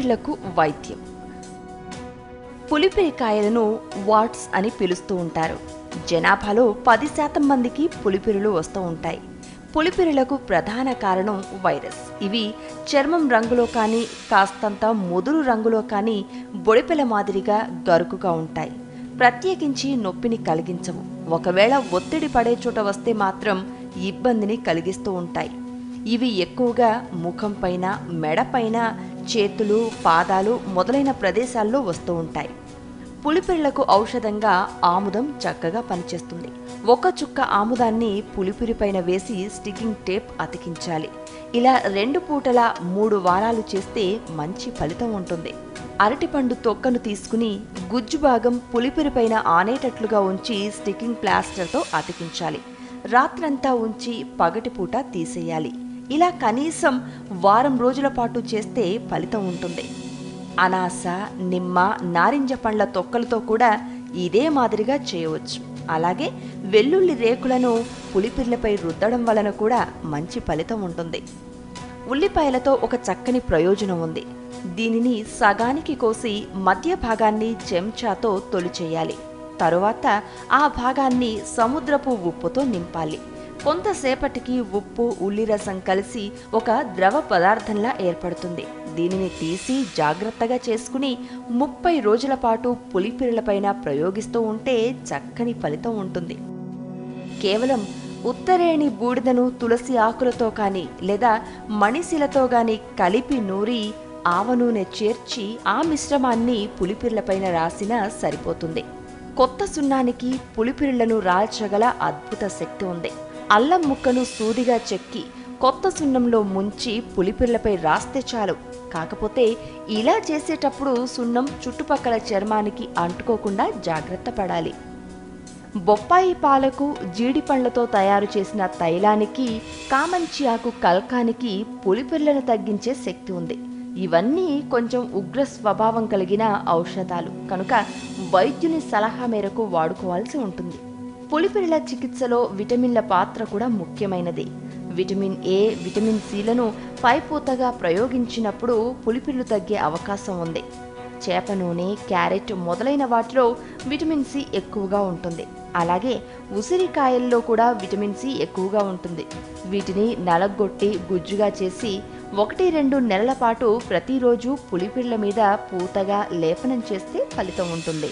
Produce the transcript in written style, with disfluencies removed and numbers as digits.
పులిపిర్లకు వైద్యం. పులిపిరికాయలను వాట్స్ అని పిలుస్తూ ఉంటారు. జనాభాలో 10% మందికి పులిపిరులు వస్తూ ఉంటాయి. పులిపిరులకు ప్రధాన కారణం వైరస్. ఇవి చర్మం రంగులో కానీ, కాస్తంత ముదురు రంగులో కానీ బొడిపెల మాదిరిగా గరుకుగా ఉంటాయి. ప్రత్యేకించి నొప్పిని కలిగించవు. ఒకవేళ ఒత్తిడి పడే చోట వస్తే మాత్రం ఇబ్బందిని కలిగిస్తూ ఉంటాయి. ఇవి ఎక్కువగా ముఖంపైన, మెడపైన, చేతులు, పాదాలు మొదలైన ప్రదేశాల్లో వస్తూ ఉంటాయి. పులిపిరులకు ఔషధంగా ఆముదం చక్కగా పనిచేస్తుంది. ఒక చుక్క ఆముదాన్ని పులిపిరిపైన వేసి స్టికింగ్ టేప్ అతికించాలి. ఇలా 2 పూటల 3 వారాలు చేస్తే మంచి ఫలితం ఉంటుంది. అరటిపండు తొక్కను తీసుకుని గుజ్జు భాగం పులిపిరిపైన ఆనేటట్లుగా ఉంచి స్టికింగ్ ప్లాస్టర్తో అతికించాలి. రాత్రంతా ఉంచి పగటిపూట తీసేయాలి. ఇలా కనీసం వారం రోజుల పాటు చేస్తే ఫలితం ఉంటుంది. అనాస, నిమ్మ, నారింజ పండ్ల తొక్కలతో కూడా ఇదే మాదిరిగా చేయవచ్చు. అలాగే వెల్లుల్లి రేకులను పులిపిర్లపై రుద్దడం వలన కూడా మంచి ఫలితం ఉంటుంది. ఉల్లిపాయలతో ఒక చక్కని ప్రయోజనం ఉంది. దీనిని సగానికి కోసి మధ్య భాగాన్ని చెంచాతో తొలిచేయాలి. తరువాత ఆ భాగాన్ని సముద్రపు ఉప్పుతో నింపాలి. కొంతసేపటికి ఉప్పు, ఉల్లిరసం కలిసి ఒక ద్రవ పదార్థంలా ఏర్పడుతుంది. దీనిని తీసి జాగ్రత్తగా చేసుకుని 30 రోజుల పాటు పులిపిరులపైన ప్రయోగిస్తూ ఉంటే చక్కని ఫలితం ఉంటుంది. కేవలం ఉత్తరేణి బూడిదను తులసి ఆకులతో కానీ లేదా మణిశిలతో గాని కలిపి నూరి ఆవ నూనె చేర్చి ఆ మిశ్రమాన్ని పులిపిరులపైన రాసినా సరిపోతుంది. కొత్త సున్నానికి పులిపిరులను రాల్చగల అద్భుత శక్తి ఉంది. అల్లం ముక్కను సూదిగా చెక్కి కొత్త సున్నంలో ముంచి పులిపిర్లపై రాస్తే చాలు. కాకపోతే ఇలా చేసేటప్పుడు సున్నం చుట్టుపక్కల చర్మానికి అంటుకోకుండా జాగ్రత్త పడాలి. బొప్పాయి పాలకు, జీడిపండ్లతో తయారు చేసిన తైలానికి, కామంచి ఆకు కల్కానికి పులిపిర్లను తగ్గించే శక్తి ఉంది. ఇవన్నీ కొంచెం ఉగ్ర స్వభావం కలిగిన ఔషధాలు కనుక వైద్యుని సలహా మేరకు వాడుకోవాల్సి ఉంటుంది. పులిపిరుల చికిత్సలో విటమిన్ల పాత్ర కూడా ముఖ్యమైనది. విటమిన్ ఏ, విటమిన్ సిలను పైపూతగా ప్రయోగించినప్పుడు పులిపిరులు తగ్గే అవకాశం ఉంది. చేప నూనె, క్యారెట్ మొదలైన వాటిలో విటమిన్ సి ఎక్కువగా ఉంటుంది. అలాగే ఉసిరికాయల్లో కూడా విటమిన్ సి ఎక్కువగా ఉంటుంది. వీటిని నలగొట్టి గుజ్జుగా చేసి 1-2 నెలల పాటు ప్రతిరోజు పులిపిరుల మీద పూతగా లేపనం చేస్తే ఫలితం ఉంటుంది.